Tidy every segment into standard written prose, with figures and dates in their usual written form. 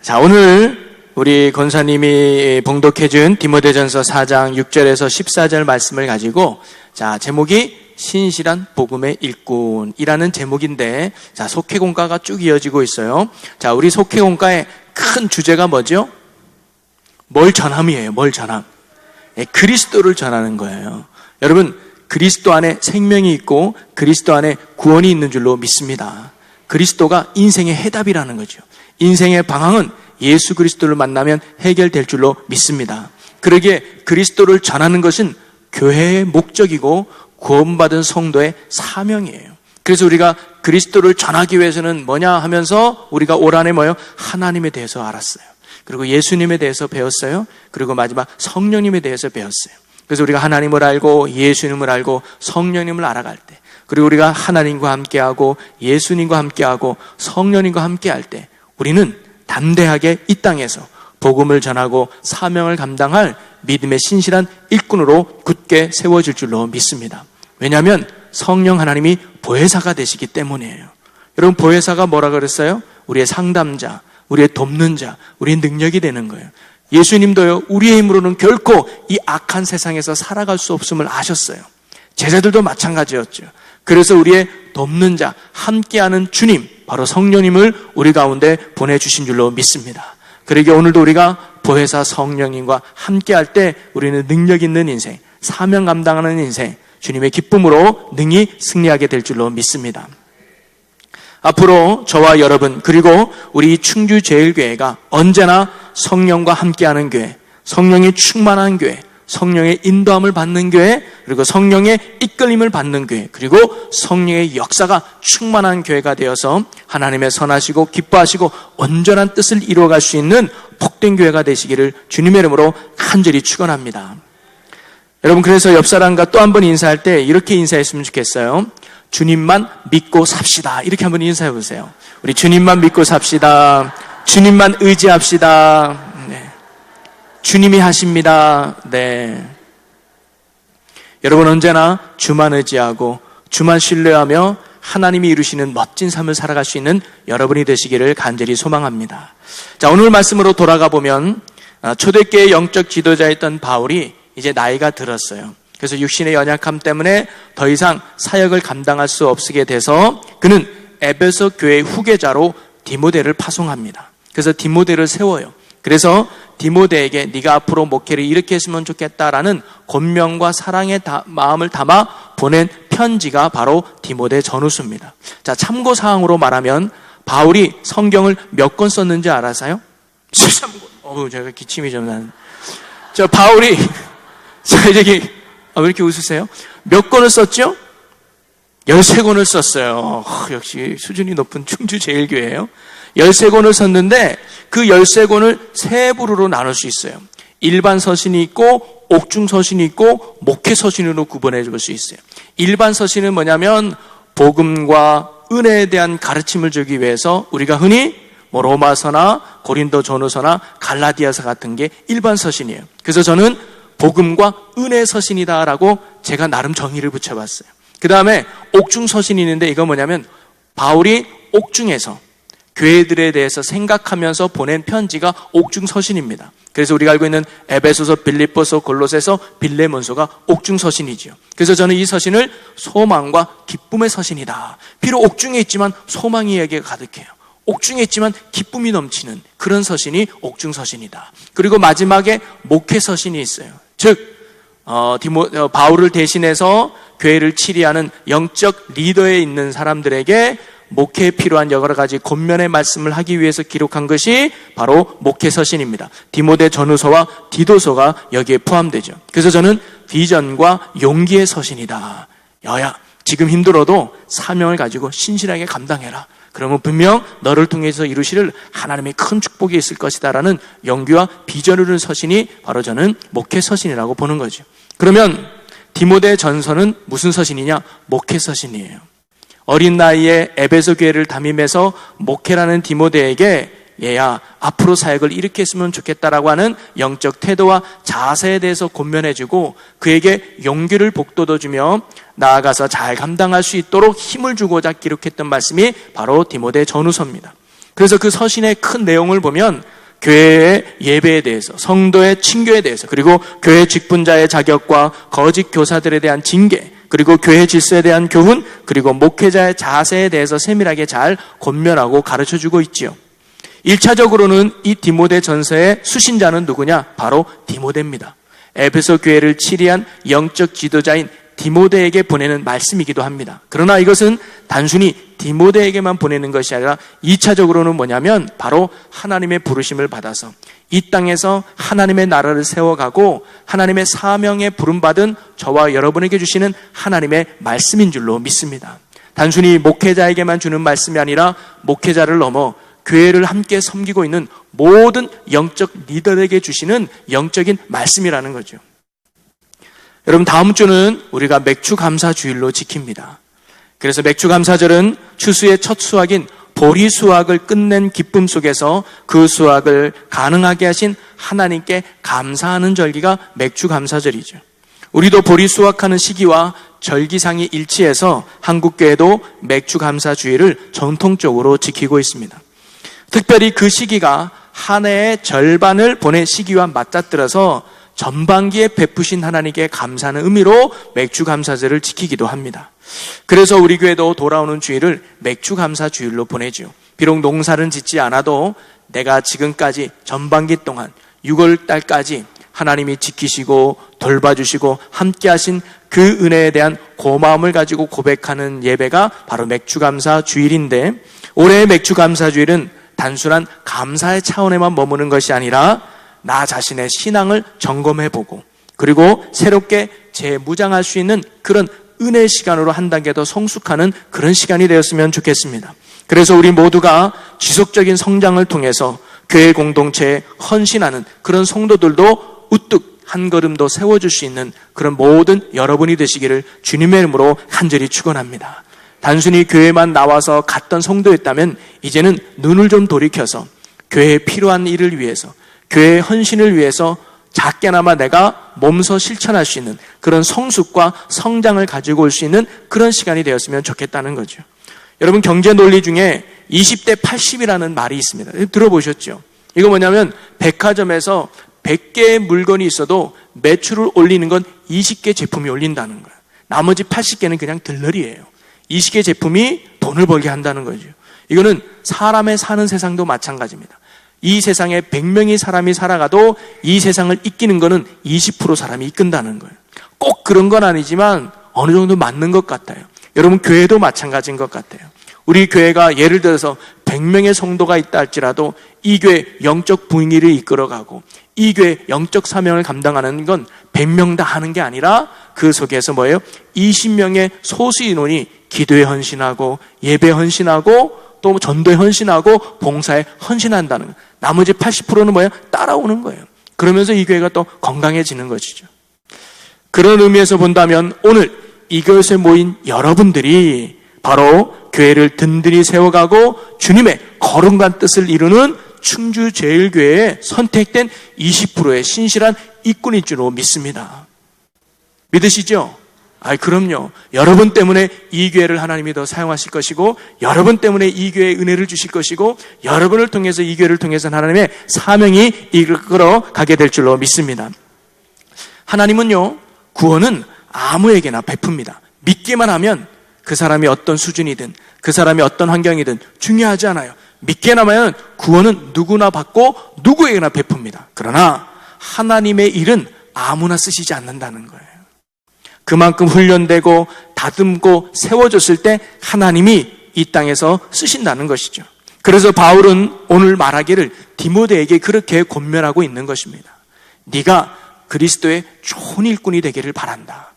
자, 오늘 우리 권사님이 봉독해준 디모데전서 4장 6절에서 14절 말씀을 가지고 자, 제목이 신실한 복음의 일꾼이라는 제목인데, 자, 속회공과가 쭉 이어지고 있어요. 자, 우리 속회공과의 큰 주제가 뭐죠? 뭘 전함이에요. 뭘 전함. 그리스도를 전하는 거예요. 여러분, 그리스도 안에 생명이 있고 그리스도 안에 구원이 있는 줄로 믿습니다. 그리스도가 인생의 해답이라는 거죠. 인생의 방향은 예수 그리스도를 만나면 해결될 줄로 믿습니다. 그러기에 그리스도를 전하는 것은 교회의 목적이고 구원받은 성도의 사명이에요. 그래서 우리가 그리스도를 전하기 위해서는 뭐냐 하면서 우리가 올 한해 뭐예요? 하나님에 대해서 알았어요. 그리고 예수님에 대해서 배웠어요. 그리고 마지막 성령님에 대해서 배웠어요. 그래서 우리가 하나님을 알고 예수님을 알고 성령님을 알아갈 때, 그리고 우리가 하나님과 함께하고 예수님과 함께하고 성령님과 함께할 때 우리는 담대하게 이 땅에서 복음을 전하고 사명을 감당할 믿음의 신실한 일꾼으로 굳게 세워질 줄로 믿습니다. 왜냐하면 성령 하나님이 보혜사가 되시기 때문이에요. 여러분, 보혜사가 뭐라 그랬어요? 우리의 상담자, 우리의 돕는 자, 우리의 능력이 되는 거예요. 예수님도요, 우리의 힘으로는 결코 이 악한 세상에서 살아갈 수 없음을 아셨어요. 제자들도 마찬가지였죠. 그래서 우리의 돕는 자, 함께하는 주님, 바로 성령님을 우리 가운데 보내주신 줄로 믿습니다. 그러기에 오늘도 우리가 보혜사 성령님과 함께할 때 우리는 능력 있는 인생, 사명 감당하는 인생, 주님의 기쁨으로 능히 승리하게 될 줄로 믿습니다. 앞으로 저와 여러분, 그리고 우리 충주제일교회가 언제나 성령과 함께하는 교회, 성령이 충만한 교회, 성령의 인도함을 받는 교회, 그리고 성령의 이끌림을 받는 교회, 그리고 성령의 역사가 충만한 교회가 되어서 하나님의 선하시고 기뻐하시고 온전한 뜻을 이루어갈 수 있는 복된 교회가 되시기를 주님의 이름으로 간절히 축원합니다. 여러분, 그래서 옆 사람과 또 한 번 인사할 때 이렇게 인사했으면 좋겠어요. 주님만 믿고 삽시다. 이렇게 한번 인사해 보세요. 우리 주님만 믿고 삽시다. 주님만 의지합시다. 네. 주님이 하십니다. 네. 여러분, 언제나 주만 의지하고 주만 신뢰하며 하나님이 이루시는 멋진 삶을 살아갈 수 있는 여러분이 되시기를 간절히 소망합니다. 자, 오늘 말씀으로 돌아가 보면 초대교회의 영적 지도자였던 바울이 이제 나이가 들었어요. 그래서 육신의 연약함 때문에 더 이상 사역을 감당할 수 없게 돼서 그는 에베소 교회의 후계자로 디모데를 파송합니다. 그래서 디모데를 세워요. 그래서 디모데에게 네가 앞으로 목회를 이렇게 했으면 좋겠다라는 권면과 사랑의 마음을 담아 보낸 편지가 바로 디모데 전후서입니다. 자, 참고사항으로 말하면 바울이 성경을 몇 권 썼는지 알아서요? 13권. 제가 기침이 좀 나는. 자, 바울이 자, 이제 왜 이렇게 웃으세요? 몇 권을 썼죠? 13권을 썼어요. 역시 수준이 높은 충주제일교회예요. 13권을 썼는데 그 13권을 세 부류로 나눌 수 있어요. 일반 서신이 있고 옥중 서신이 있고 목회 서신으로 구분해 줄 수 있어요. 일반 서신은 뭐냐면 복음과 은혜에 대한 가르침을 주기 위해서 우리가 흔히 로마서나 고린도 전후서나 갈라디아서 같은 게 일반 서신이에요. 그래서 저는 복음과 은혜 서신이다라고 제가 나름 정의를 붙여봤어요. 그 다음에 옥중 서신이 있는데 이건 뭐냐면 바울이 옥중에서 교회들에 대해서 생각하면서 보낸 편지가 옥중 서신입니다. 그래서 우리가 알고 있는 에베소서, 빌립보서, 골로새서, 빌레몬서가 옥중 서신이지요. 그래서 저는 이 서신을 소망과 기쁨의 서신이다. 비록 옥중에 있지만 소망의 이야기가 가득해요. 옥중에 있지만 기쁨이 넘치는 그런 서신이 옥중 서신이다. 그리고 마지막에 목회 서신이 있어요. 즉 바울을 대신해서 교회를 치리하는 영적 리더에 있는 사람들에게 목회에 필요한 여러 가지 권면의 말씀을 하기 위해서 기록한 것이 바로 목회 서신입니다. 디모데 전후서와 디도서가 여기에 포함되죠. 그래서 저는 비전과 용기의 서신이다. 여야, 지금 힘들어도 사명을 가지고 신실하게 감당해라. 그러면 분명 너를 통해서 이루실 하나님의 큰 축복이 있을 것이다 라는 용기와 비전을 이룬 서신이 바로 저는 목회 서신이라고 보는 거죠. 그러면 디모데 전서는 무슨 서신이냐? 목회 서신이에요. 어린 나이에 에베소 교회를 담임해서 목회라는 디모데에게 얘야, 앞으로 사역을 이렇게 했으면 좋겠다라고 하는 영적 태도와 자세에 대해서 권면해주고 그에게 용기를 북돋워주며 나아가서 잘 감당할 수 있도록 힘을 주고자 기록했던 말씀이 바로 디모데 전후서입니다. 그래서 그 서신의 큰 내용을 보면 교회의 예배에 대해서, 성도의 친교에 대해서, 그리고 교회 직분자의 자격과 거짓 교사들에 대한 징계, 그리고 교회 질서에 대한 교훈, 그리고 목회자의 자세에 대해서 세밀하게 잘 권면하고 가르쳐주고 있지요. 1차적으로는 이 디모데 전서의 수신자는 누구냐? 바로 디모데입니다. 에베소 교회를 치리한 영적 지도자인 디모데에게 보내는 말씀이기도 합니다. 그러나 이것은 단순히 디모데에게만 보내는 것이 아니라 2차적으로는 뭐냐면 바로 하나님의 부르심을 받아서 이 땅에서 하나님의 나라를 세워가고 하나님의 사명에 부름받은 저와 여러분에게 주시는 하나님의 말씀인 줄로 믿습니다. 단순히 목회자에게만 주는 말씀이 아니라 목회자를 넘어 교회를 함께 섬기고 있는 모든 영적 리더에게 주시는 영적인 말씀이라는 거죠. 여러분, 다음 주는 우리가 맥주감사주일로 지킵니다. 그래서 맥주감사절은 추수의 첫 수확인 보리 수확을 끝낸 기쁨 속에서 그 수확을 가능하게 하신 하나님께 감사하는 절기가 맥주감사절이죠. 우리도 보리 수확하는 시기와 절기상이 일치해서 한국교회도 맥주감사주일을 전통적으로 지키고 있습니다. 특별히 그 시기가 한 해의 절반을 보낸 시기와 맞닥뜨려서 전반기에 베푸신 하나님께 감사하는 의미로 맥주감사절을 지키기도 합니다. 그래서 우리 교회도 돌아오는 주일을 맥주감사주일로 보내죠. 비록 농사는 짓지 않아도 내가 지금까지 전반기 동안 6월 달까지 하나님이 지키시고 돌봐주시고 함께하신 그 은혜에 대한 고마움을 가지고 고백하는 예배가 바로 맥주감사주일인데, 올해의 맥주감사주일은 단순한 감사의 차원에만 머무는 것이 아니라 나 자신의 신앙을 점검해보고 그리고 새롭게 재무장할 수 있는 그런 은혜의 시간으로 한 단계 더 성숙하는 그런 시간이 되었으면 좋겠습니다. 그래서 우리 모두가 지속적인 성장을 통해서 교회 공동체에 헌신하는 그런 성도들도 우뚝 한 걸음 더 세워줄 수 있는 그런 모든 여러분이 되시기를 주님의 이름으로 간절히 축원합니다. 단순히 교회만 나와서 갔던 성도였다면 이제는 눈을 좀 돌이켜서 교회에 필요한 일을 위해서, 교회의 헌신을 위해서 작게나마 내가 몸소 실천할 수 있는 그런 성숙과 성장을 가지고 올 수 있는 그런 시간이 되었으면 좋겠다는 거죠. 여러분, 경제 논리 중에 20대 80이라는 말이 있습니다. 들어보셨죠? 이거 뭐냐면 백화점에서 100개의 물건이 있어도 매출을 올리는 건 20개 제품이 올린다는 거예요. 나머지 80개는 그냥 들러리예요. 20개 제품이 돈을 벌게 한다는 거죠. 이거는 사람의 사는 세상도 마찬가지입니다. 이 세상에 100명의 사람이 살아가도 이 세상을 이끄는 거는 20% 사람이 이끈다는 거예요. 꼭 그런 건 아니지만 어느 정도 맞는 것 같아요. 여러분, 교회도 마찬가지인 것 같아요. 우리 교회가 예를 들어서 100명의 성도가 있다 할지라도 이 교회 영적 분위기를 이끌어가고 이 교회 영적 사명을 감당하는 건 100명 다 하는 게 아니라 그 속에서 뭐예요? 20명의 소수 인원이 기도에 헌신하고 예배에 헌신하고 또 전도에 헌신하고 봉사에 헌신한다는 거예요. 나머지 80%는 뭐예요? 따라오는 거예요. 그러면서 이 교회가 또 건강해지는 것이죠. 그런 의미에서 본다면 오늘 이곳에 모인 여러분들이 바로 교회를 든든히 세워가고 주님의 거룩한 뜻을 이루는 충주제일교회에 선택된 20%의 신실한 일꾼인 줄로 믿습니다. 믿으시죠? 그럼요. 여러분 때문에 이 교회를 하나님이 더 사용하실 것이고, 여러분 때문에 이 교회에 은혜를 주실 것이고, 여러분을 통해서 이 교회를 통해서 하나님의 사명이 이끌어 가게 될 줄로 믿습니다. 하나님은요, 구원은 아무에게나 베풉니다. 믿기만 하면 그 사람이 어떤 수준이든 그 사람이 어떤 환경이든 중요하지 않아요. 믿기만 하면 구원은 누구나 받고 누구에게나 베풉니다. 그러나 하나님의 일은 아무나 쓰시지 않는다는 거예요. 그만큼 훈련되고 다듬고 세워졌을 때 하나님이 이 땅에서 쓰신다는 것이죠. 그래서 바울은 오늘 말하기를 디모데에게 그렇게 권면하고 있는 것입니다. 네가 그리스도의 좋은 일꾼이 되기를 바란다.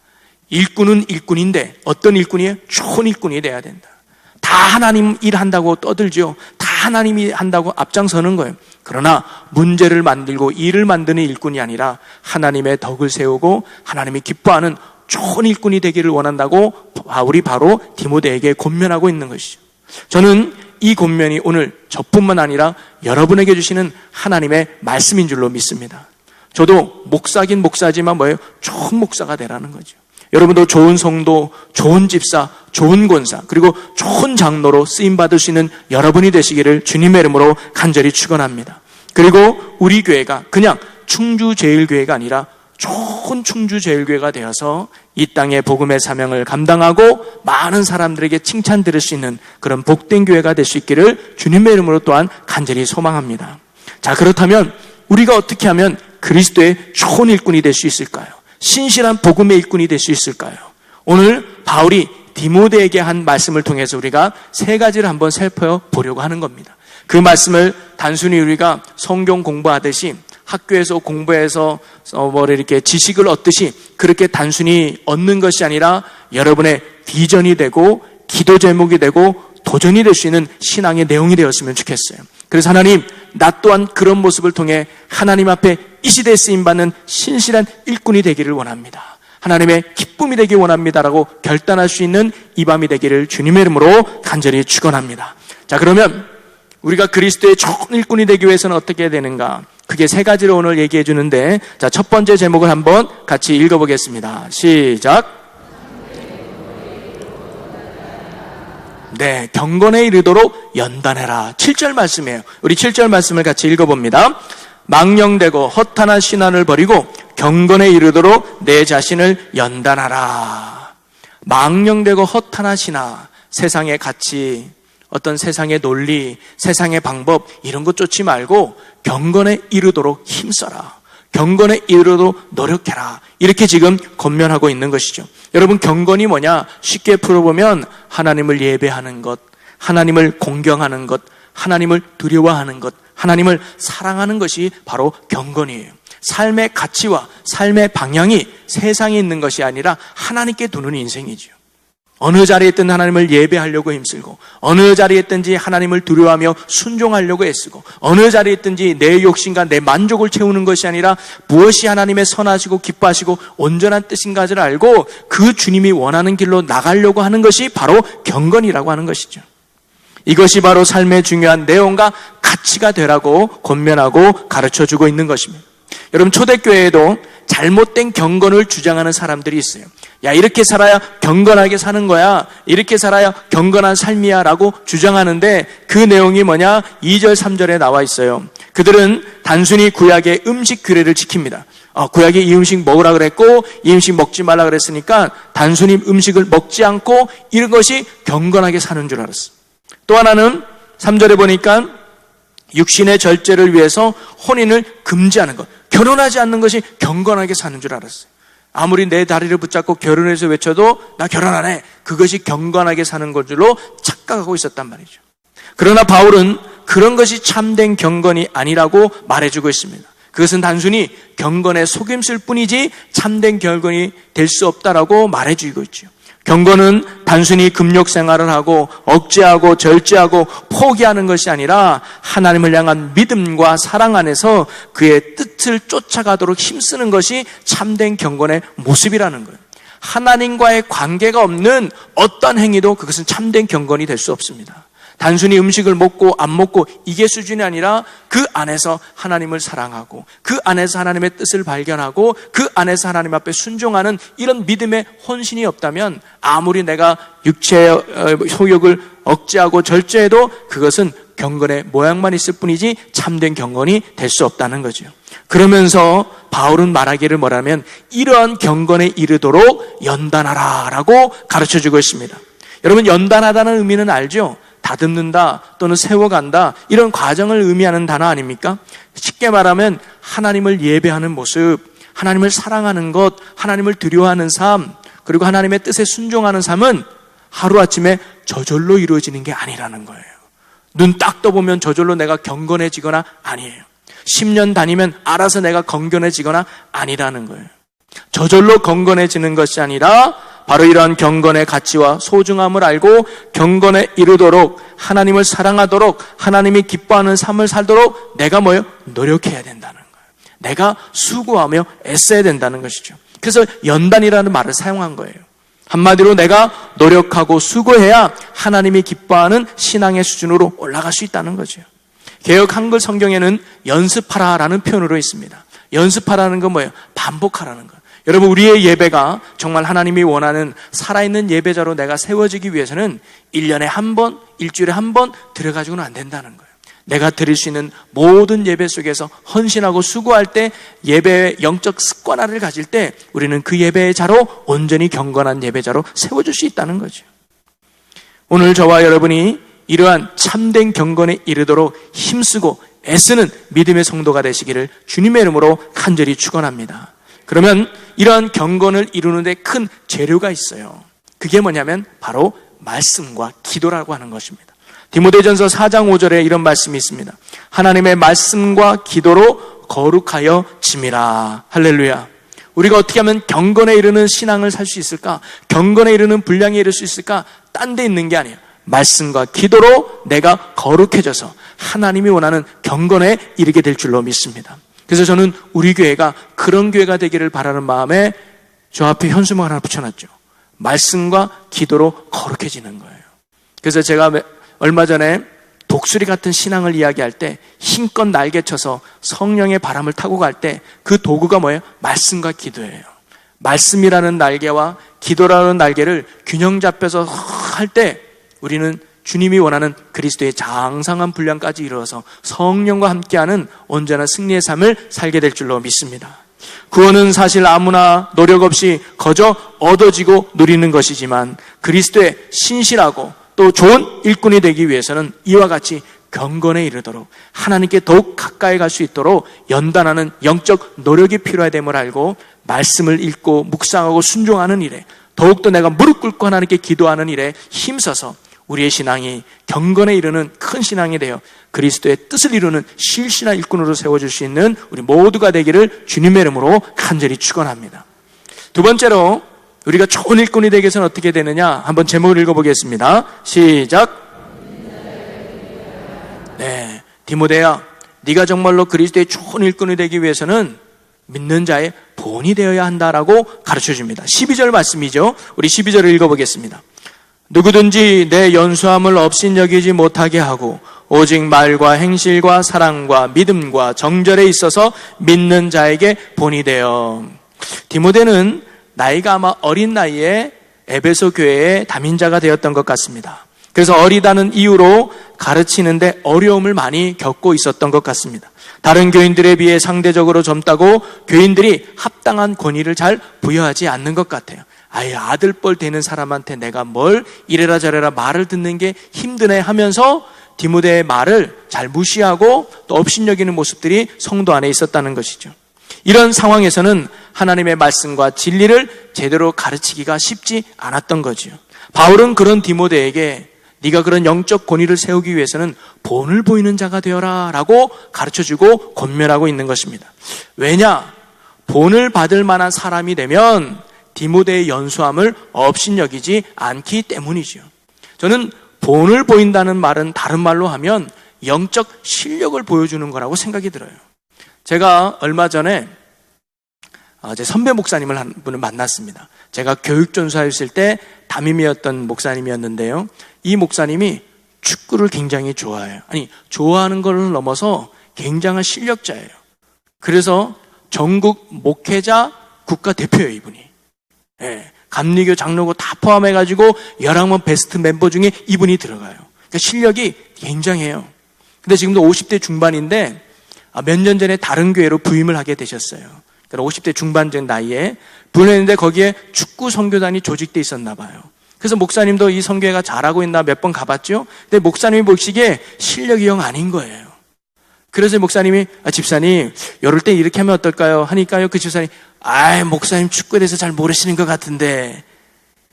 일꾼은 일꾼인데 어떤 일꾼이에요? 좋은 일꾼이 돼야 된다. 다 하나님 일한다고 떠들죠. 다 하나님이 한다고 앞장서는 거예요. 그러나 문제를 만들고 일을 만드는 일꾼이 아니라 하나님의 덕을 세우고 하나님이 기뻐하는 좋은 일꾼이 되기를 원한다고 바울이 바로 디모데에게 권면하고 있는 것이죠. 저는 이 권면이 오늘 저뿐만 아니라 여러분에게 주시는 하나님의 말씀인 줄로 믿습니다. 저도 목사긴 목사지만 뭐예요? 좋은 목사가 되라는 거죠. 여러분도 좋은 성도, 좋은 집사, 좋은 권사, 그리고 좋은 장로로 쓰임받을 수 있는 여러분이 되시기를 주님의 이름으로 간절히 축원합니다. 그리고 우리 교회가 그냥 충주제일교회가 아니라 좋은 충주제일교회가 되어서 이 땅의 복음의 사명을 감당하고 많은 사람들에게 칭찬 들을 수 있는 그런 복된 교회가 될 수 있기를 주님의 이름으로 또한 간절히 소망합니다. 자, 그렇다면 우리가 어떻게 하면 그리스도의 좋은 일꾼이 될 수 있을까요? 신실한 복음의 일꾼이 될 수 있을까요? 오늘 바울이 디모데에게 한 말씀을 통해서 우리가 세 가지를 한번 살펴보려고 하는 겁니다. 그 말씀을 단순히 우리가 성경 공부하듯이 학교에서 공부해서 이렇게 지식을 얻듯이 그렇게 단순히 얻는 것이 아니라 여러분의 비전이 되고 기도 제목이 되고 도전이 될 수 있는 신앙의 내용이 되었으면 좋겠어요. 그래서 하나님, 나 또한 그런 모습을 통해 하나님 앞에 이 시대에 쓰임받는 신실한 일꾼이 되기를 원합니다. 하나님의 기쁨이 되기 원합니다라고 결단할 수 있는 이 밤이 되기를 주님의 이름으로 간절히 축원합니다. 자, 그러면 우리가 그리스도의 좋은 일꾼이 되기 위해서는 어떻게 해야 되는가? 그게 세 가지를 오늘 얘기해 주는데, 자, 첫 번째 제목을 한번 같이 읽어보겠습니다. 시작. 네, 경건에 이르도록 연단해라. 7절 말씀이에요. 우리 7절 말씀을 같이 읽어봅니다. 망령되고 허탄한 신앙을 버리고 경건에 이르도록 내 자신을 연단하라. 망령되고 허탄한 신앙, 세상의 가치, 어떤 세상의 논리, 세상의 방법 이런 것 쫓지 말고 경건에 이르도록 힘써라. 경건에 이르도록 노력해라. 이렇게 지금 권면하고 있는 것이죠. 여러분, 경건이 뭐냐? 쉽게 풀어보면 하나님을 예배하는 것, 하나님을 공경하는 것, 하나님을 두려워하는 것, 하나님을 사랑하는 것이 바로 경건이에요. 삶의 가치와 삶의 방향이 세상에 있는 것이 아니라 하나님께 두는 인생이죠. 어느 자리에 있든 하나님을 예배하려고 힘쓰고, 어느 자리에 있든지 하나님을 두려워하며 순종하려고 애쓰고, 어느 자리에 있든지 내 욕심과 내 만족을 채우는 것이 아니라 무엇이 하나님의 선하시고 기뻐하시고 온전한 뜻인가를 알고 그 주님이 원하는 길로 나가려고 하는 것이 바로 경건이라고 하는 것이죠. 이것이 바로 삶의 중요한 내용과 가치가 되라고 권면하고 가르쳐주고 있는 것입니다. 여러분, 초대교회에도 잘못된 경건을 주장하는 사람들이 있어요. 야, 이렇게 살아야 경건하게 사는 거야, 이렇게 살아야 경건한 삶이야 라고 주장하는데 그 내용이 뭐냐? 2절 3절에 나와 있어요. 그들은 단순히 구약의 음식 규례를 지킵니다. 구약에 이 음식 먹으라 그랬고 이 음식 먹지 말라 그랬으니까 단순히 음식을 먹지 않고 이런 것이 경건하게 사는 줄 알았어. 또 하나는 3절에 보니까 육신의 절제를 위해서 혼인을 금지하는 것, 결혼하지 않는 것이 경건하게 사는 줄 알았어요. 아무리 내 다리를 붙잡고 결혼해서 외쳐도 나 결혼 안 해, 그것이 경건하게 사는 것으로 착각하고 있었단 말이죠. 그러나 바울은 그런 것이 참된 경건이 아니라고 말해주고 있습니다. 그것은 단순히 경건의 속임수일 뿐이지 참된 경건이 될 수 없다라고 말해주고 있죠. 경건은 단순히 금욕 생활을 하고 억제하고 절제하고 포기하는 것이 아니라 하나님을 향한 믿음과 사랑 안에서 그의 뜻을 쫓아가도록 힘쓰는 것이 참된 경건의 모습이라는 거예요. 하나님과의 관계가 없는 어떤 행위도 그것은 참된 경건이 될 수 없습니다. 단순히 음식을 먹고 안 먹고 이게 수준이 아니라 그 안에서 하나님을 사랑하고 그 안에서 하나님의 뜻을 발견하고 그 안에서 하나님 앞에 순종하는 이런 믿음의 헌신이 없다면 아무리 내가 육체의 소욕을 억제하고 절제해도 그것은 경건의 모양만 있을 뿐이지 참된 경건이 될 수 없다는 거죠. 그러면서 바울은 말하기를 뭐라면 이러한 경건에 이르도록 연단하라 라고 가르쳐주고 있습니다. 여러분, 연단하다는 의미는 알죠? 다듬는다 또는 세워간다, 이런 과정을 의미하는 단어 아닙니까? 쉽게 말하면 하나님을 예배하는 모습, 하나님을 사랑하는 것, 하나님을 두려워하는 삶, 그리고 하나님의 뜻에 순종하는 삶은 하루아침에 저절로 이루어지는 게 아니라는 거예요. 눈 딱 떠보면 저절로 내가 경건해지거나 아니에요. 10년 다니면 알아서 내가 경건해지거나 아니라는 거예요. 저절로 경건해지는 것이 아니라 바로 이러한 경건의 가치와 소중함을 알고 경건에 이르도록, 하나님을 사랑하도록, 하나님이 기뻐하는 삶을 살도록 내가 노력해야 된다는 거예요. 내가 수고하며 애써야 된다는 것이죠. 그래서 연단이라는 말을 사용한 거예요. 한마디로 내가 노력하고 수고해야 하나님이 기뻐하는 신앙의 수준으로 올라갈 수 있다는 거죠. 개역 한글 성경에는 연습하라라는 표현으로 있습니다. 연습하라는 건 뭐예요? 반복하라는 거예요. 여러분, 우리의 예배가 정말 하나님이 원하는 살아있는 예배자로 내가 세워지기 위해서는 1년에 한 번, 일주일에 한 번 들어가지고는 안 된다는 거예요. 내가 드릴 수 있는 모든 예배 속에서 헌신하고 수고할 때, 예배의 영적 습관화를 가질 때 우리는 그 예배의 자로 온전히 경건한 예배자로 세워줄 수 있다는 거죠. 오늘 저와 여러분이 이러한 참된 경건에 이르도록 힘쓰고 애쓰는 믿음의 성도가 되시기를 주님의 이름으로 간절히 축원합니다. 그러면 이러한 경건을 이루는 데 큰 재료가 있어요. 그게 뭐냐면 바로 말씀과 기도라고 하는 것입니다. 디모데전서 4장 5절에 이런 말씀이 있습니다. 하나님의 말씀과 기도로 거룩하여 짐이라. 할렐루야. 우리가 어떻게 하면 경건에 이르는 신앙을 살 수 있을까? 경건에 이르는 분량에 이를 수 있을까? 딴 데 있는 게 아니에요. 말씀과 기도로 내가 거룩해져서 하나님이 원하는 경건에 이르게 될 줄로 믿습니다. 그래서 저는 우리 교회가 그런 교회가 되기를 바라는 마음에 저 앞에 현수막 하나 붙여놨죠. 말씀과 기도로 거룩해지는 거예요. 그래서 제가 얼마 전에 독수리 같은 신앙을 이야기할 때 힘껏 날개쳐서 성령의 바람을 타고 갈 때 그 도구가 뭐예요? 말씀과 기도예요. 말씀이라는 날개와 기도라는 날개를 균형 잡혀서 할 때 우리는 주님이 원하는 그리스도의 장성한 분량까지 이루어서 성령과 함께하는 온전한 승리의 삶을 살게 될 줄로 믿습니다. 구원은 사실 아무나 노력 없이 거저 얻어지고 누리는 것이지만 그리스도의 신실하고 또 좋은 일꾼이 되기 위해서는 이와 같이 경건에 이르도록 하나님께 더욱 가까이 갈 수 있도록 연단하는 영적 노력이 필요하됨을 알고 말씀을 읽고 묵상하고 순종하는 일에, 더욱더 내가 무릎 꿇고 하나님께 기도하는 일에 힘써서 우리의 신앙이 경건에 이르는 큰 신앙이 되어 그리스도의 뜻을 이루는 실신한 일꾼으로 세워줄 수 있는 우리 모두가 되기를 주님의 이름으로 간절히 축원합니다. 두 번째로 우리가 좋은 일꾼이 되기 위해서는 어떻게 되느냐? 한번 제목을 읽어보겠습니다. 시작. 네, 디모데야, 네가 정말로 그리스도의 좋은 일꾼이 되기 위해서는 믿는 자의 본이 되어야 한다라고 가르쳐줍니다. 12절 말씀이죠. 우리 12절을 읽어보겠습니다. 누구든지 내 연수함을 업신여기지 못하게 하고 오직 말과 행실과 사랑과 믿음과 정절에 있어서 믿는 자에게 본이 되어. 디모데는 나이가 아마 어린 나이에 에베소 교회의 담임자가 되었던 것 같습니다. 그래서 어리다는 이유로 가르치는데 어려움을 많이 겪고 있었던 것 같습니다. 다른 교인들에 비해 상대적으로 젊다고 교인들이 합당한 권위를 잘 부여하지 않는 것 같아요. 아예 아들뻘 되는 사람한테 내가 뭘 이래라 저래라 말을 듣는 게 힘드네 하면서 디모데의 말을 잘 무시하고 또 업신여기는 모습들이 성도 안에 있었다는 것이죠. 이런 상황에서는 하나님의 말씀과 진리를 제대로 가르치기가 쉽지 않았던 거죠. 바울은 그런 디모데에게 네가 그런 영적 권위를 세우기 위해서는 본을 보이는 자가 되어라 라고 가르쳐주고 권면하고 있는 것입니다. 왜냐? 본을 받을 만한 사람이 되면 디모데의 연수함을 업신여기지 않기 때문이죠. 저는 본을 보인다는 말은 다른 말로 하면 영적 실력을 보여주는 거라고 생각이 들어요. 제가 얼마 전에 제 선배 목사님을 한 분을 만났습니다. 제가 교육전사였을 때 담임이었던 목사님이었는데요. 이 목사님이 축구를 굉장히 좋아해요. 아니, 좋아하는 걸 넘어서 굉장한 실력자예요. 그래서 전국 목회자 국가대표예요, 이분이. 예, 감리교 장로고 다 포함해가지고 11명 베스트 멤버 중에 이분이 들어가요. 그러니까 실력이 굉장해요. 근데 지금도 50대 중반인데 몇 년 전에 다른 교회로 부임을 하게 되셨어요. 그러니까 50대 중반쯤 나이에 부임했는데 거기에 축구 선교단이 조직돼 있었나 봐요. 그래서 목사님도 이 선교회가 잘하고 있나 몇 번 가봤죠. 근데 목사님이 보시기에 실력이 영 아닌 거예요. 그래서 목사님이 집사님 이럴 때 이렇게 하면 어떨까요? 하니까요 그 집사님 목사님 축구에 대해서 잘 모르시는 것 같은데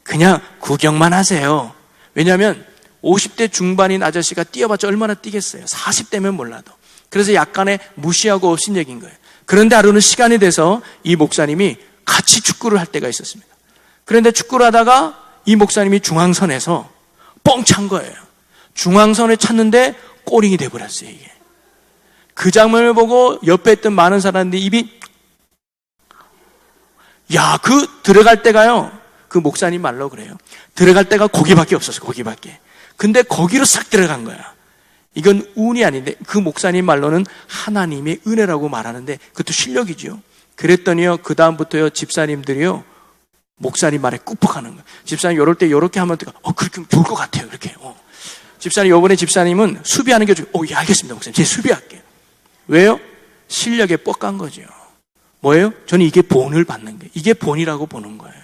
그냥 구경만 하세요. 왜냐하면 50대 중반인 아저씨가 뛰어봤자 얼마나 뛰겠어요. 40대면 몰라도. 그래서 약간의 무시하고 업신여긴 거예요. 그런데 하루는 시간이 돼서 이 목사님이 같이 축구를 할 때가 있었습니다. 그런데 축구를 하다가 이 목사님이 중앙선에서 뻥 찬 거예요. 중앙선을 찼는데 골이 돼버렸어요, 이게. 그 장면을 보고 옆에 있던 많은 사람들이 입이 들어갈 때가요. 그 목사님 말로 그래요. 들어갈 때가 거기밖에 없었어요. 거기밖에. 근데 거기로 싹 들어간 거야. 이건 운이 아닌데 그 목사님 말로는 하나님의 은혜라고 말하는데 그것도 실력이죠. 그랬더니요. 그 다음부터요. 집사님들이요. 목사님 말에 꾹푹하는 거예요. 집사님 이럴 때 이렇게 하면 그렇게 좋을 것 같아요. 이렇게. 요번에 집사님은 수비하는 게 예, 알겠습니다, 목사님. 제가 수비할게요. 왜요? 실력에 뻑간 거죠. 뭐예요? 저는 이게 본을 받는 거예요. 이게 본이라고 보는 거예요.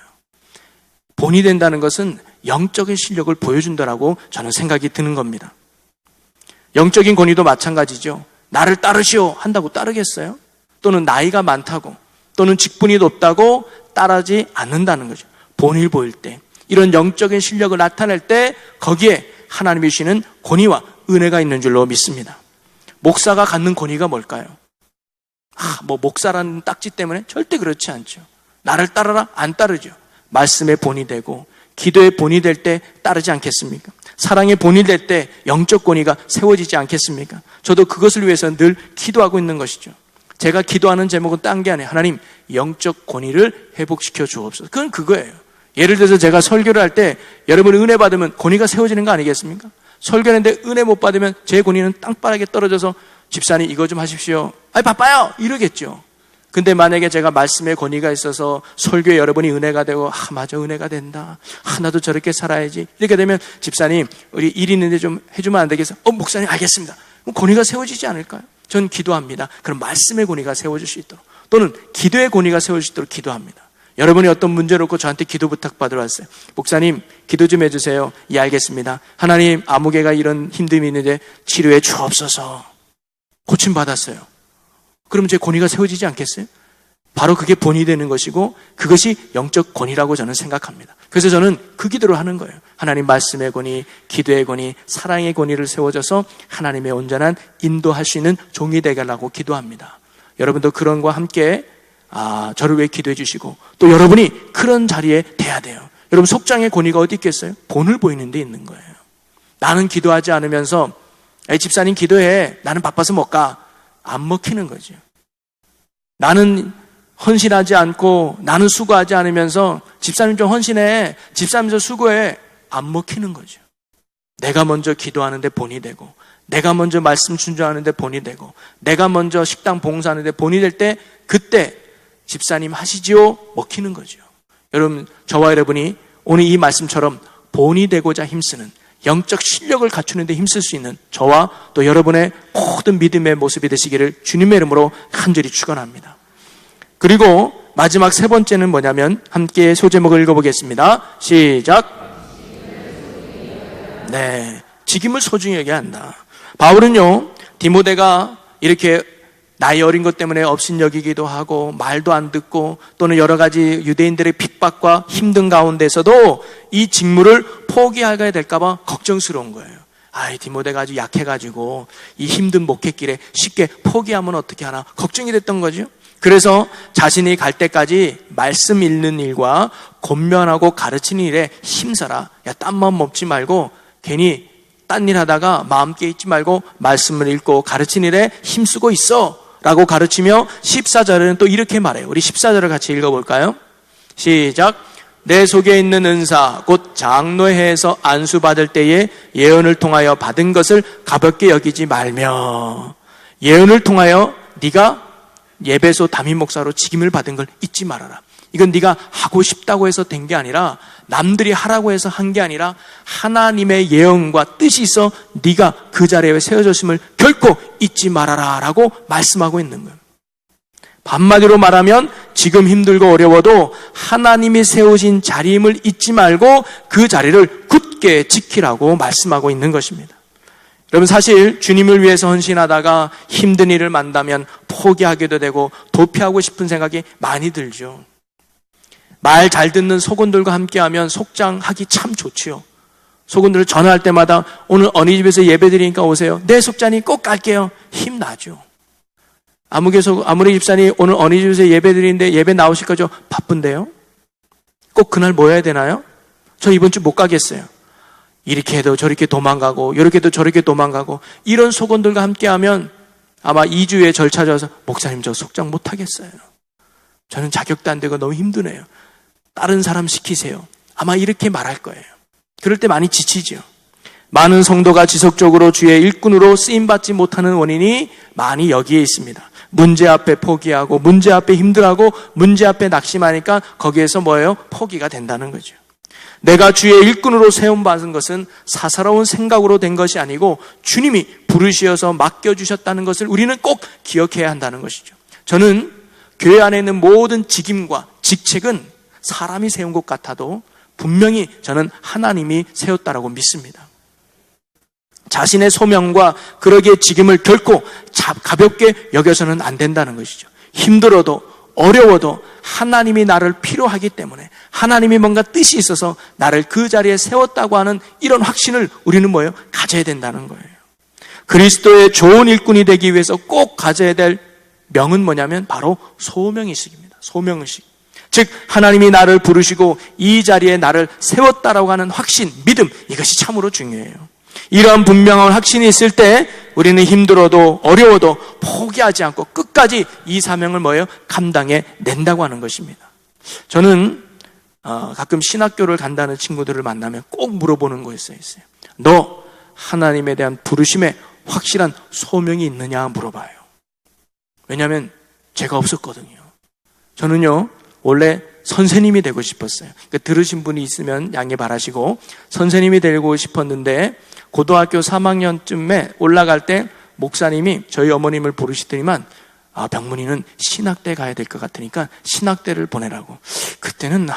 본이 된다는 것은 영적인 실력을 보여준다라고 저는 생각이 드는 겁니다. 영적인 권위도 마찬가지죠. 나를 따르시오 한다고 따르겠어요? 또는 나이가 많다고, 또는 직분이 높다고 따르지 않는다는 거죠. 본을 보일 때, 이런 영적인 실력을 나타낼 때 거기에 하나님이 주시는 권위와 은혜가 있는 줄로 믿습니다. 목사가 갖는 권위가 뭘까요? 목사라는 딱지 때문에? 절대 그렇지 않죠. 나를 따르라? 안 따르죠. 말씀의 본이 되고 기도의 본이 될 때 따르지 않겠습니까? 사랑의 본이 될 때 영적 권위가 세워지지 않겠습니까? 저도 그것을 위해서 늘 기도하고 있는 것이죠. 제가 기도하는 제목은 딴 게 아니에요. 하나님, 영적 권위를 회복시켜 주옵소서. 그건 그거예요. 예를 들어서 제가 설교를 할 때 여러분이 은혜 받으면 권위가 세워지는 거 아니겠습니까? 설교하는데 은혜 못 받으면 제 권위는 땅바닥에 떨어져서 집사님 이거 좀 하십시오. 바빠요! 이러겠죠. 근데 만약에 제가 말씀의 권위가 있어서 설교에 여러분이 은혜가 되고 맞아, 은혜가 된다. 나도 저렇게 살아야지. 이렇게 되면 집사님 우리 일 있는데 좀 해주면 안 되겠어요? 목사님 알겠습니다. 그럼 권위가 세워지지 않을까요? 전 기도합니다. 그럼 말씀의 권위가 세워질 수 있도록, 또는 기도의 권위가 세워질 수 있도록 기도합니다. 여러분이 어떤 문제를 놓고 저한테 기도 부탁받으러 왔어요. 목사님 기도 좀 해주세요. 예, 알겠습니다. 하나님, 아무개가 이런 힘듦이 있는데 치료해 주옵소서. 고침받았어요. 그러면 제 권위가 세워지지 않겠어요? 바로 그게 본이 되는 것이고 그것이 영적 권위라고 저는 생각합니다. 그래서 저는 그 기도를 하는 거예요. 하나님, 말씀의 권위, 기도의 권위, 사랑의 권위를 세워져서 하나님의 온전한 인도할 수 있는 종이 되게라고 기도합니다. 여러분도 그런 거와 함께 저를 위해 기도해 주시고, 또 여러분이 그런 자리에 돼야 돼요. 여러분, 속장의 권위가 어디 있겠어요? 본을 보이는 데 있는 거예요. 나는 기도하지 않으면서 집사님 기도해, 나는 바빠서 못 가. 안 먹히는 거죠. 나는 헌신하지 않고, 나는 수고하지 않으면서 집사님 좀 헌신해, 집사님 좀 수고해. 안 먹히는 거죠. 내가 먼저 기도하는데 본이 되고, 내가 먼저 말씀 준수하는데 본이 되고, 내가 먼저 식당 봉사하는데 본이 될 때, 그때 집사님 하시지요? 먹히는 거죠. 여러분, 저와 여러분이 오늘 이 말씀처럼 본이 되고자 힘쓰는, 영적 실력을 갖추는 데 힘쓸 수 있는 저와 또 여러분의 모든 믿음의 모습이 되시기를 주님의 이름으로 간절히 축원합니다. 그리고 마지막 세 번째는 뭐냐면, 함께 소제목을 읽어보겠습니다. 시작. 네, 직임을 소중히 여겨야 한다. 바울은요, 디모데가 이렇게 나이 어린 것 때문에 업신여기기도 하고 말도 안 듣고 또는 여러 가지 유대인들의 핍박과 힘든 가운데서도 이 직무를 포기하게 될까 봐 걱정스러운 거예요. 디모데가 아주 약해가지고 이 힘든 목회길에 쉽게 포기하면 어떻게 하나 걱정이 됐던 거죠. 그래서 자신이 갈 때까지 말씀 읽는 일과 권면하고 가르치는 일에 힘써라. 딴마음 먹지 말고 괜히 딴 일 하다가 마음 깨있지 말고 말씀을 읽고 가르치는 일에 힘쓰고 있어 라고 가르치며 14절에는 또 이렇게 말해요. 우리 14절을 같이 읽어볼까요? 시작. 내 속에 있는 은사 곧 장로회에서 안수받을 때에 예언을 통하여 받은 것을 가볍게 여기지 말며, 예언을 통하여 네가 예배소 담임 목사로 직임을 받은 걸 잊지 말아라. 이건 네가 하고 싶다고 해서 된 게 아니라, 남들이 하라고 해서 한 게 아니라 하나님의 예언과 뜻이 있어 네가 그 자리에 세워졌음을 결코 잊지 말아라 라고 말씀하고 있는 거예요. 반마디로 말하면 지금 힘들고 어려워도 하나님이 세우신 자리임을 잊지 말고 그 자리를 굳게 지키라고 말씀하고 있는 것입니다. 여러분, 사실 주님을 위해서 헌신하다가 힘든 일을 만나면 포기하게도 되고 도피하고 싶은 생각이 많이 들죠. 말 잘 듣는 속원들과 함께하면 속장하기 참 좋지요. 속원들을 전화할 때마다 오늘 어린이집에서 예배 드리니까 오세요. 네, 속자님 꼭 갈게요. 힘나죠. 아무리 집사님 오늘 어린이집에서 예배 드리는데 예배 나오실 거죠? 바쁜데요? 꼭 그날 모여야 되나요? 저 이번 주 못 가겠어요. 이렇게 해도 저렇게 도망가고 이렇게 해도 저렇게 도망가고, 이런 속원들과 함께하면 아마 2주에 절 찾아와서 목사님 저 속장 못 하겠어요. 저는 자격도 안 되고 너무 힘드네요. 다른 사람 시키세요. 아마 이렇게 말할 거예요. 그럴 때 많이 지치죠. 많은 성도가 지속적으로 주의 일꾼으로 쓰임받지 못하는 원인이 많이 여기에 있습니다. 문제 앞에 포기하고 문제 앞에 힘들어하고 문제 앞에 낙심하니까 거기에서 뭐예요? 포기가 된다는 거죠. 내가 주의 일꾼으로 세움받은 것은 사사로운 생각으로 된 것이 아니고 주님이 부르시어서 맡겨주셨다는 것을 우리는 꼭 기억해야 한다는 것이죠. 저는 교회 안에 있는 모든 직임과 직책은 사람이 세운 것 같아도 분명히 저는 하나님이 세웠다라고 믿습니다. 자신의 소명과 그러기에 직임을 결코 가볍게 여겨서는 안 된다는 것이죠. 힘들어도 어려워도 하나님이 나를 필요하기 때문에 하나님이 뭔가 뜻이 있어서 나를 그 자리에 세웠다고 하는 이런 확신을 우리는 뭐예요? 가져야 된다는 거예요. 그리스도의 좋은 일꾼이 되기 위해서 꼭 가져야 될 명은 뭐냐면 바로 소명의식입니다. 소명의식. 즉 하나님이 나를 부르시고 이 자리에 나를 세웠다라고 하는 확신, 믿음, 이것이 참으로 중요해요. 이러한 분명한 확신이 있을 때 우리는 힘들어도 어려워도 포기하지 않고 끝까지 이 사명을 뭐예요? 감당해 낸다고 하는 것입니다. 저는 가끔 신학교를 간다는 친구들을 만나면 꼭 물어보는 거였어요. 너 하나님에 대한 부르심에 확실한 소명이 있느냐 물어봐요. 왜냐하면 제가 없었거든요. 저는요 원래 선생님이 되고 싶었어요. 그러니까 들으신 분이 있으면 양해 바라시고, 선생님이 되고 싶었는데 고등학교 3학년쯤에 올라갈 때 목사님이 저희 어머님을 부르시더니만 병문이는 신학대 가야 될 것 같으니까 신학대를 보내라고. 그때는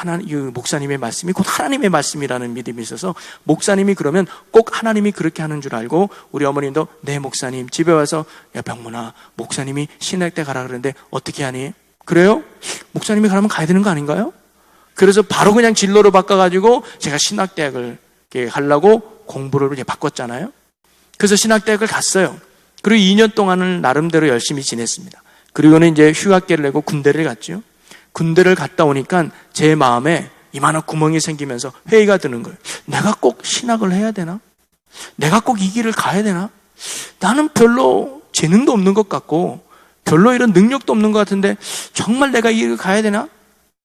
목사님의 말씀이 곧 하나님의 말씀이라는 믿음이 있어서 목사님이 그러면 꼭 하나님이 그렇게 하는 줄 알고 우리 어머님도 네 목사님 집에 와서 야 병문아 목사님이 신학대 가라 그러는데 어떻게 하니? 그래요? 목사님이 가라면 가야 되는 거 아닌가요? 그래서 바로 그냥 진로를 바꿔가지고 제가 신학대학을 하려고 공부를 이제 바꿨잖아요. 그래서 신학대학을 갔어요. 그리고 2년 동안을 나름대로 열심히 지냈습니다. 그리고는 이제 휴학계를 내고 군대를 갔죠. 군대를 갔다 오니까 제 마음에 이만한 구멍이 생기면서 회의가 드는 거예요. 내가 꼭 신학을 해야 되나? 내가 꼭 이 길을 가야 되나? 나는 별로 재능도 없는 것 같고 별로 이런 능력도 없는 것 같은데 정말 내가 이 길을 가야 되나?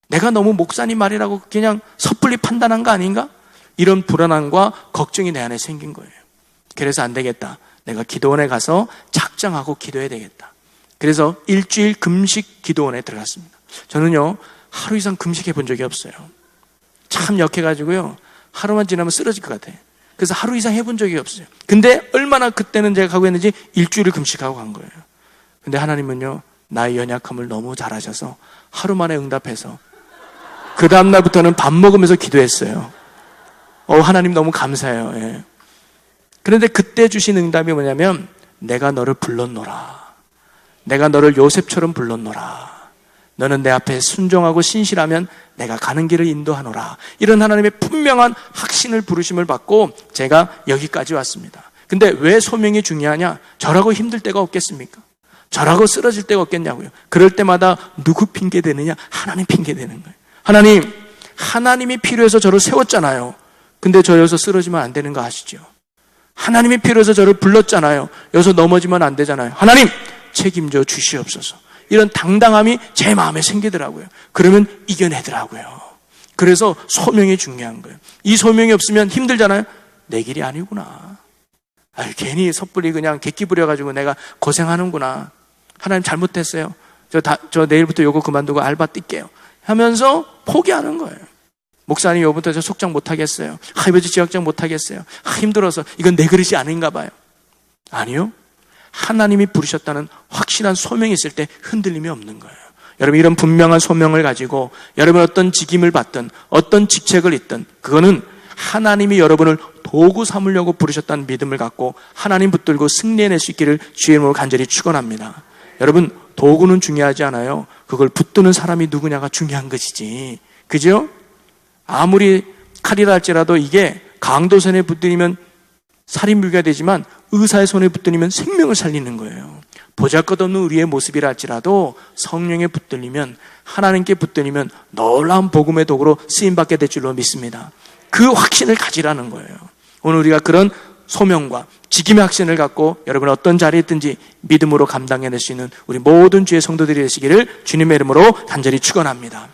내가 너무 목사님 말이라고 그냥 섣불리 판단한 거 아닌가? 이런 불안함과 걱정이 내 안에 생긴 거예요. 그래서 안 되겠다. 내가 기도원에 가서 작정하고 기도해야 되겠다. 그래서 일주일 금식 기도원에 들어갔습니다. 저는요 하루 이상 금식해 본 적이 없어요. 참 역해가지고요 하루만 지나면 쓰러질 것 같아요. 그래서 하루 이상 해본 적이 없어요. 근데 얼마나 그때는 제가 가고 있는지 일주일을 금식하고 간 거예요. 근데 하나님은요 나의 연약함을 너무 잘 아셔서 하루 만에 응답해서 그 다음날부터는 밥 먹으면서 기도했어요. 하나님 너무 감사해요. 예. 그런데 그때 주신 응답이 뭐냐면 내가 너를 불렀노라. 내가 너를 요셉처럼 불렀노라. 너는 내 앞에 순종하고 신실하면 내가 가는 길을 인도하노라. 이런 하나님의 분명한 확신을 부르심을 받고 제가 여기까지 왔습니다. 근데 왜 소명이 중요하냐? 저라고 힘들 때가 없겠습니까? 저라고 쓰러질 때가 없겠냐고요. 그럴 때마다 누구 핑계 대느냐? 하나님 핑계 대는 거예요. 하나님이 필요해서 저를 세웠잖아요. 근데 저 여기서 쓰러지면 안 되는 거 아시죠? 하나님이 필요해서 저를 불렀잖아요. 여기서 넘어지면 안 되잖아요. 하나님 책임져 주시옵소서. 이런 당당함이 제 마음에 생기더라고요. 그러면 이겨내더라고요. 그래서 소명이 중요한 거예요. 이 소명이 없으면 힘들잖아요. 내 길이 아니구나. 괜히 섣불리 그냥 객기 부려가지고 내가 고생하는구나. 하나님 잘못했어요. 저 내일부터 요거 그만두고 알바 뛸게요. 하면서 포기하는 거예요. 목사님 요부터 저 속장 못하겠어요. 이번 주 지역장 못하겠어요. 힘들어서 이건 내 그릇이 아닌가 봐요. 아니요. 하나님이 부르셨다는 확실한 소명이 있을 때 흔들림이 없는 거예요. 여러분 이런 분명한 소명을 가지고 여러분 어떤 직임을 받든 어떤 직책을 잇든 그거는 하나님이 여러분을 도구 삼으려고 부르셨다는 믿음을 갖고 하나님 붙들고 승리해낼 수 있기를 주의 이름으로 간절히 축원합니다. 여러분 도구는 중요하지 않아요. 그걸 붙드는 사람이 누구냐가 중요한 것이지. 그죠? 아무리 칼이라 할지라도 이게 강도 손에 붙들리면 살인무기가 되지만 의사의 손에 붙들리면 생명을 살리는 거예요. 보잘것없는 우리의 모습이라 할지라도 성령에 붙들리면 하나님께 붙들리면 놀라운 복음의 도구로 쓰임받게 될 줄로 믿습니다. 그 확신을 가지라는 거예요. 오늘 우리가 그런 소명과 직임의 확신을 갖고 여러분 어떤 자리에 있든지 믿음으로 감당해낼 수 있는 우리 모든 주의 성도들이 되시기를 주님의 이름으로 간절히 축원합니다.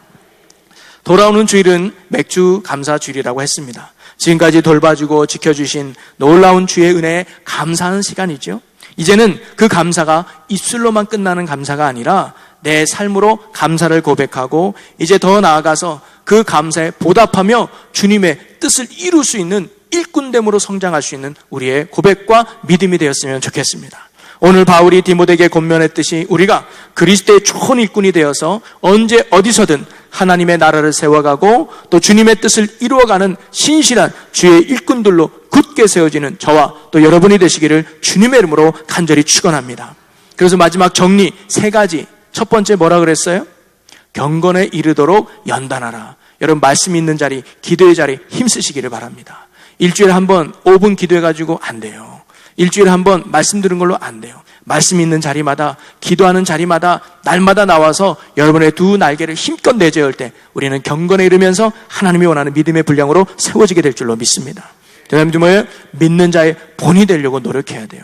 돌아오는 주일은 맥주 감사 주일이라고 했습니다. 지금까지 돌봐주고 지켜주신 놀라운 주의 은혜에 감사하는 시간이죠. 이제는 그 감사가 입술로만 끝나는 감사가 아니라 내 삶으로 감사를 고백하고 이제 더 나아가서 그 감사에 보답하며 주님의 뜻을 이룰 수 있는 일꾼됨으로 성장할 수 있는 우리의 고백과 믿음이 되었으면 좋겠습니다. 오늘 바울이 디모데에게 권면했듯이 우리가 그리스도의 좋은 일꾼이 되어서 언제 어디서든 하나님의 나라를 세워가고 또 주님의 뜻을 이루어가는 신실한 주의 일꾼들로 굳게 세워지는 저와 또 여러분이 되시기를 주님의 이름으로 간절히 축원합니다. 그래서 마지막 정리 3가지. 첫 번째 뭐라 그랬어요? 경건에 이르도록 연단하라. 여러분 말씀 있는 자리, 기도의 자리 힘쓰시기를 바랍니다. 일주일에 한 번 5분 기도해가지고 안 돼요. 일주일에 한 번 말씀 들은 걸로 안 돼요. 말씀 있는 자리마다, 기도하는 자리마다 날마다 나와서 여러분의 2 날개를 힘껏 내저을 때 우리는 경건에 이르면서 하나님이 원하는 믿음의 분량으로 세워지게 될 줄로 믿습니다. 그다음에 뭐예요? 믿는 자의 본이 되려고 노력해야 돼요.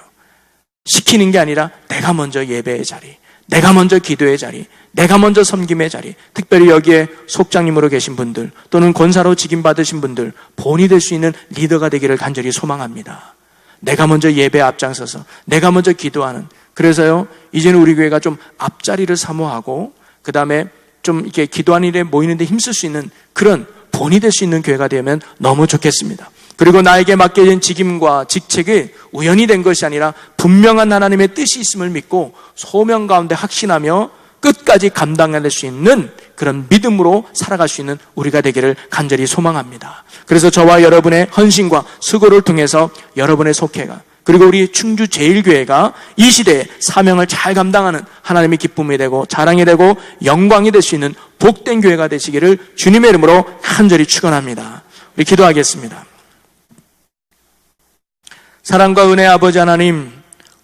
시키는 게 아니라 내가 먼저 예배의 자리, 내가 먼저 기도의 자리, 내가 먼저 섬김의 자리, 특별히 여기에 속장님으로 계신 분들 또는 권사로 직임받으신 분들 본이 될 수 있는 리더가 되기를 간절히 소망합니다. 내가 먼저 예배에 앞장서서 내가 먼저 기도하는, 그래서요 이제는 우리 교회가 좀 앞자리를 사모하고 그 다음에 좀 이렇게 기도하는 일에 모이는데 힘쓸 수 있는 그런 본이 될 수 있는 교회가 되면 너무 좋겠습니다. 그리고 나에게 맡겨진 직임과 직책이 우연히 된 것이 아니라 분명한 하나님의 뜻이 있음을 믿고 소명 가운데 확신하며 끝까지 감당해낼 수 있는 그런 믿음으로 살아갈 수 있는 우리가 되기를 간절히 소망합니다. 그래서 저와 여러분의 헌신과 수고를 통해서 여러분의 속회가 그리고 우리 충주 제일교회가 이 시대에 사명을 잘 감당하는 하나님의 기쁨이 되고 자랑이 되고 영광이 될 수 있는 복된 교회가 되시기를 주님의 이름으로 간절히 축원합니다. 우리 기도하겠습니다. 사랑과 은혜의 아버지 하나님,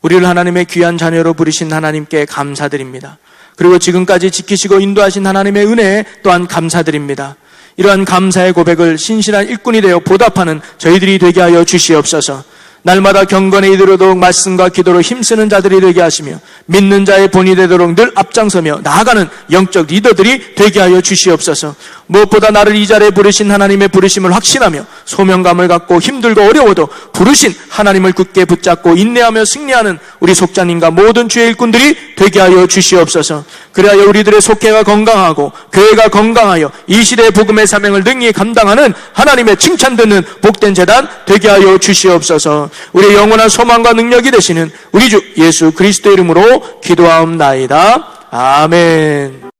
우리를 하나님의 귀한 자녀로 부르신 하나님께 감사드립니다. 그리고 지금까지 지키시고 인도하신 하나님의 은혜에 또한 감사드립니다. 이러한 감사의 고백을 신실한 일꾼이 되어 보답하는 저희들이 되게 하여 주시옵소서. 날마다 경건에 이르도록 말씀과 기도로 힘쓰는 자들이 되게 하시며 믿는 자의 본이 되도록 늘 앞장서며 나아가는 영적 리더들이 되게 하여 주시옵소서. 무엇보다 나를 이 자리에 부르신 하나님의 부르심을 확신하며 소명감을 갖고 힘들고 어려워도 부르신 하나님을 굳게 붙잡고 인내하며 승리하는 우리 속자님과 모든 주의 일꾼들이 되게 하여 주시옵소서. 그래야 우리들의 속회가 건강하고 교회가 건강하여 이 시대의 복음의 사명을 능히 감당하는 하나님의 칭찬 듣는 복된 재단 되게 하여 주시옵소서. 우리의 영원한 소망과 능력이 되시는 우리 주 예수 그리스도의 이름으로 기도하옵나이다. 아멘.